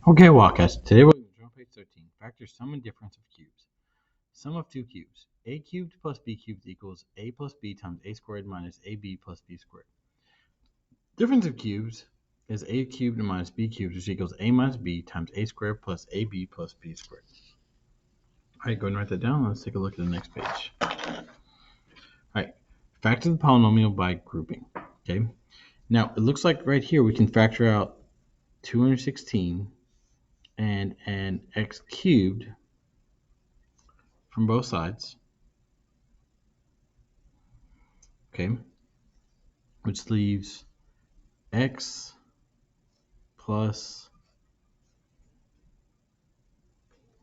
Okay, Wildcats. Today we're going to draw page 13. Factor sum and difference of cubes. Sum of two cubes. A cubed plus b cubed equals a plus b times a squared minus ab plus b squared. Difference of cubes is a cubed minus b cubed, which equals a minus b times a squared plus ab plus b squared. All right, go ahead and write that down. Let's take a look at the next page. All right, factor the polynomial by grouping. Okay, now it looks like right here we can factor out 216 and an x cubed from both sides, okay, which leaves x plus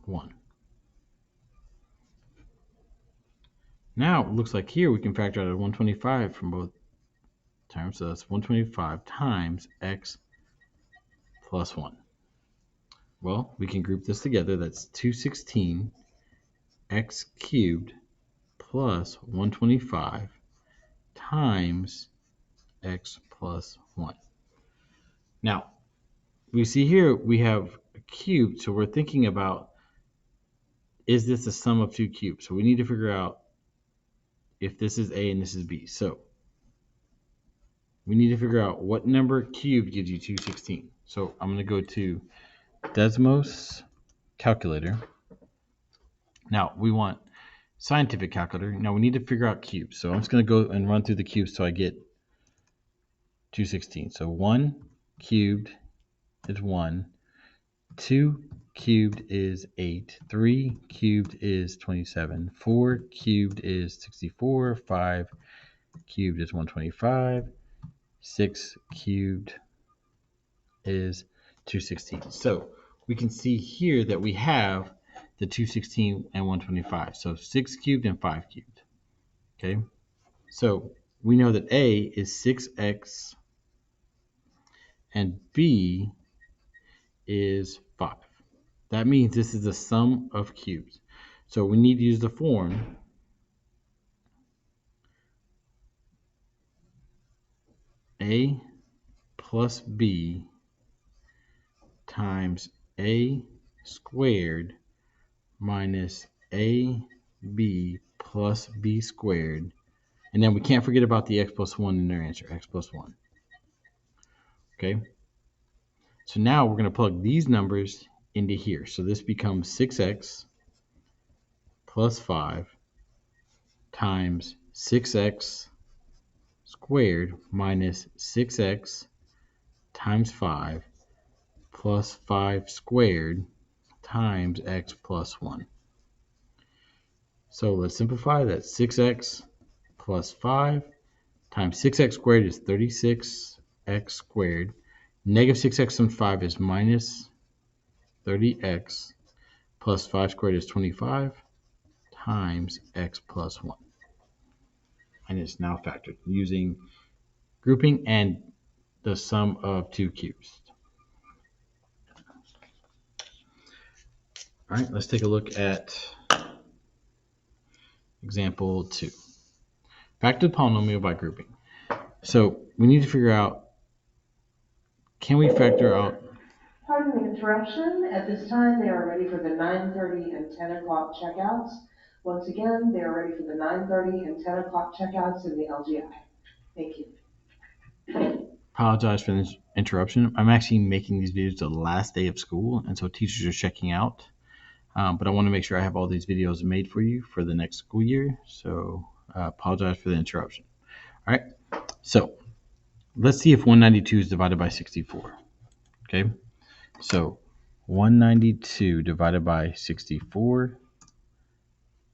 1. Now it looks like here we can factor out a 125 from both terms, so that's 125 times x plus 1. Well, we can group this together. That's 216 x cubed plus 125 times x plus 1. Now, we see here we have a cube, so we're thinking about, is this a sum of two cubes? So we need to figure out if this is a and this is b. So we need to figure out what number cubed gives you 216. So I'm going to go to Desmos calculator. Now we want scientific calculator. Now we need to figure out cubes. So I'm just going to go and run through the cubes so I get 216. So 1 cubed is 1. 2 cubed is 8. 3 cubed is 27. 4 cubed is 64. 5 cubed is 125. 6 cubed is 216. So we can see here that we have the 216 and 125. So 6 cubed and 5 cubed. Okay. So we know that A is 6x and B is 5. That means this is the sum of cubes. So we need to use the form A plus B times A squared minus AB plus B squared. And then we can't forget about the x plus 1 in their answer, x plus 1. Okay? So now we're going to plug these numbers into here. So this becomes 6x plus 5 times 6x squared minus 6x times 5 plus 5 squared times x plus 1. So let's simplify that. 6x plus 5 times 6x squared is 36x squared. Negative 6x times 5 is minus 30x plus 5 squared is 25 times x plus 1. And it's now factored using grouping and the sum of two cubes. All right, let's take a look at example 2. Factor the polynomial by grouping. So we need to figure out, can we factor out? Pardon the interruption. At this time, they are ready for the 9:30 and 10 o'clock checkouts. Once again, they are ready for the 9:30 and 10 o'clock checkouts in the LGI. Thank you. Apologize for this interruption. I'm actually making these videos the last day of school, and so teachers are checking out. But I want to make sure I have all these videos made for you for the next school year. So apologize for the interruption. All right. So let's see if 192 is divided by 64. Okay. So 192 divided by 64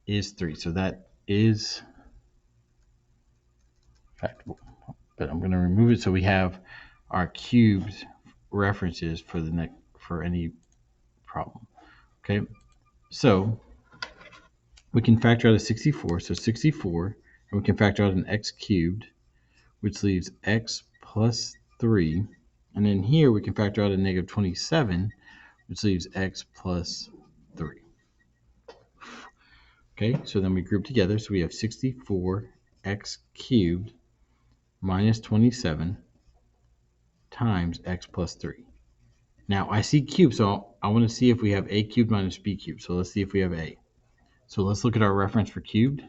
is 3. So that is factorable. But I'm going to remove it so we have our cubes references for the next for any problem. Okay. So we can factor out a 64. So 64, and we can factor out an x cubed, which leaves x plus 3. And then here we can factor out a negative 27, which leaves x plus 3. Okay, so then we group together. So we have 64x cubed minus 27 times x plus 3. Now I see cubed, so I want to see if we have a cubed minus b cubed. So let's see if we have a. So let's look at our reference for cubed.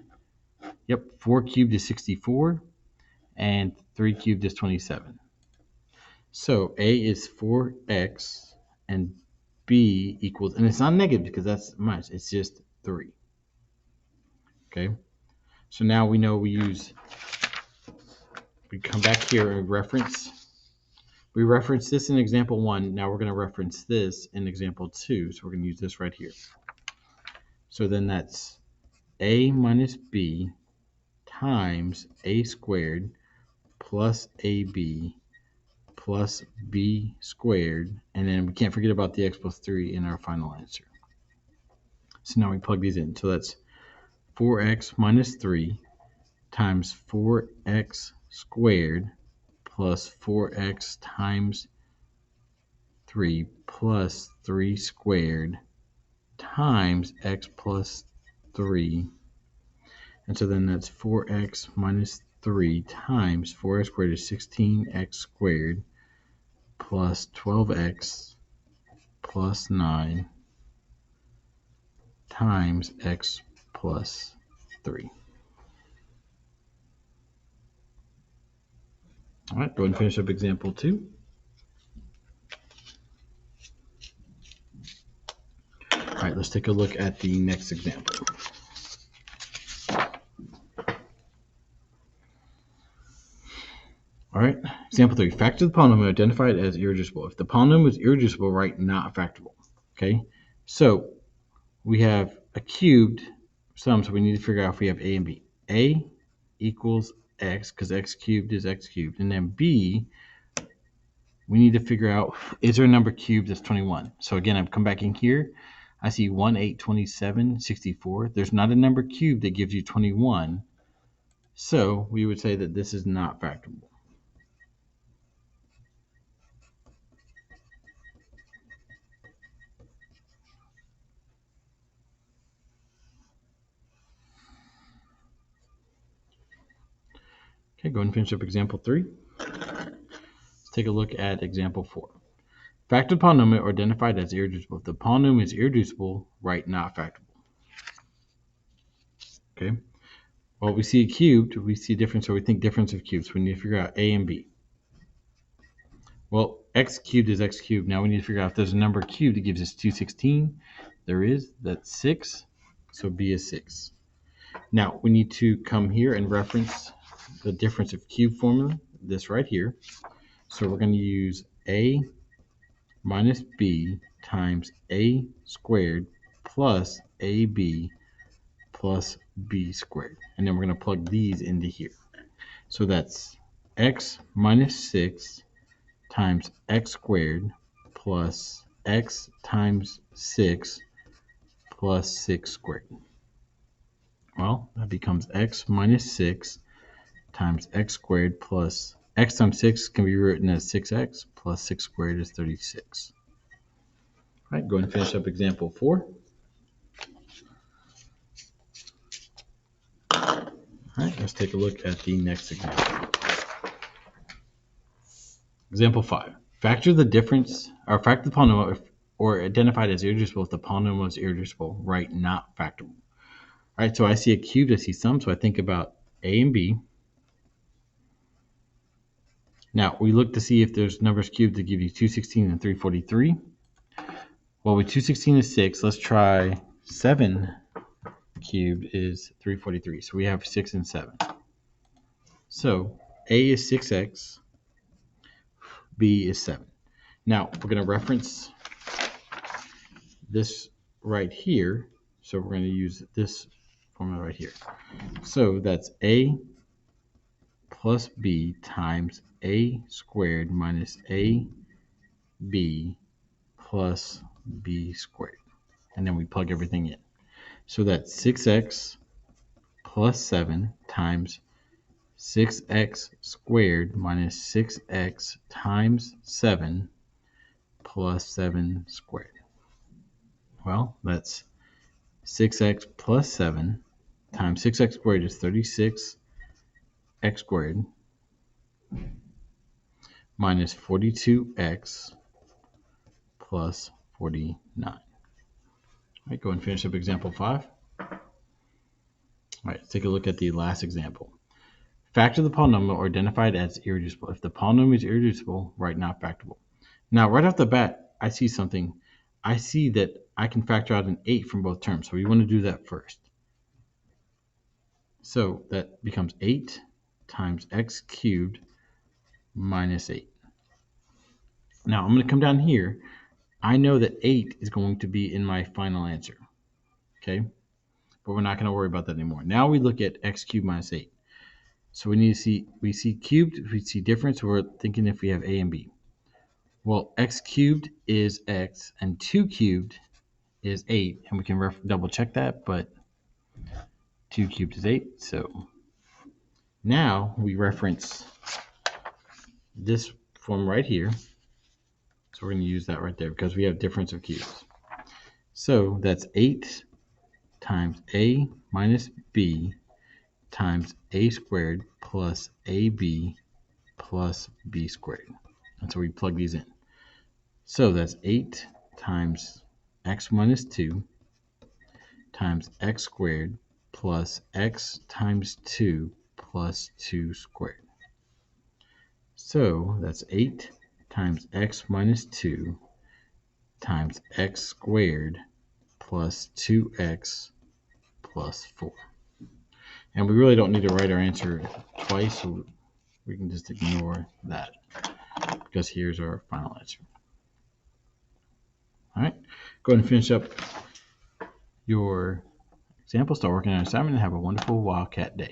Yep, 4 cubed is 64, and 3 cubed is 27. So a is 4x, and b equals, and it's not negative because that's minus, it's just 3. Okay, so now we know we come back here and we reference this in example 1. Now we're going to reference this in example 2. So we're going to use this right here. So then that's a minus b times a squared plus ab plus b squared. And then we can't forget about the x plus 3 in our final answer. So now we plug these in. So that's 4x minus 3 times 4x squared plus 4x times 3 plus 3 squared times x plus 3. And so then that's 4x minus 3 times 4x squared is 16x squared plus 12x plus 9 times x plus 3. All right, go ahead and finish up example 2. All right, let's take a look at the next example. All right, example 3. Factor the polynomial identified as irreducible. If the polynomial is irreducible, write not factorable. Okay, so we have a cubed sum, so we need to figure out if we have a and b. A equals x, because x cubed is x cubed. And then b, we need to figure out, is there a number cubed that's 21? So again, I've come back in here. I see 1, 8, 27, 64. There's not a number cubed that gives you 21. So we would say that this is not factorable. Okay, go ahead and finish up example 3. Let's take a look at example 4. Factored polynomial are identified as irreducible. If the polynomial is irreducible, write not factorable. Okay. Well, we see a cubed, we see a difference, so we think difference of cubes. We need to figure out a and b. Well, x cubed is x cubed. Now we need to figure out if there's a number cubed that gives us 216. There is. That's 6. So b is 6. Now we need to come here and reference the difference of cube formula, this right here. So we're going to use a minus b times a squared plus ab plus b squared. And then we're going to plug these into here. So that's x minus 6 times x squared plus x times 6 plus 6 squared. Well, that becomes x minus 6 times x squared plus x times 6 can be written as 6x plus 6 squared is 36. All right, go ahead and finish up example 4. All right, let's take a look at the next example. Example 5. Factor the difference, or factor the polynomial, or identified as irreducible if the polynomial is irreducible. Write not factorable. All right, so I see a cubed, I see some, so I think about a and b. Now, we look to see if there's numbers cubed that give you 216 and 343. Well, with 216 is 6, let's try 7 cubed is 343. So we have 6 and 7. So a is 6x, b is 7. Now, we're going to reference this right here. So we're going to use this formula right here. So that's a plus b times a squared minus a b plus b squared. And then we plug everything in. So that's 6x plus 7 times 6x squared minus 6x times 7 plus 7 squared. Well, that's 6x plus 7 times 6x squared is 36x squared minus 42x plus 49. All right, go and finish up example 5. All right, let's take a look at the last example. Factor the polynomial or identify it as irreducible. If the polynomial is irreducible, write not factorable. Now, right off the bat, I see something. I see that I can factor out an 8 from both terms, so we want to do that first. So that becomes 8 times x cubed minus 8. Now, I'm going to come down here. I know that 8 is going to be in my final answer, okay? But we're not going to worry about that anymore. Now we look at x cubed minus 8. So we see cubed, we see difference, we're thinking if we have a and b. Well, x cubed is x, and 2 cubed is 8, and we can double check that, but 2 cubed is 8, so now we reference this form right here. So we're going to use that right there because we have difference of cubes. So that's 8 times a minus b times a squared plus ab plus b squared. And so we plug these in. So that's 8 times x minus 2 times x squared plus x times 2 plus 2 squared. So that's 8 times x minus 2 times x squared plus 2x plus 4. And we really don't need to write our answer twice, so we can just ignore that because here's our final answer. All right, go ahead and finish up your example, start working on an assignment, and have a wonderful Wildcat day.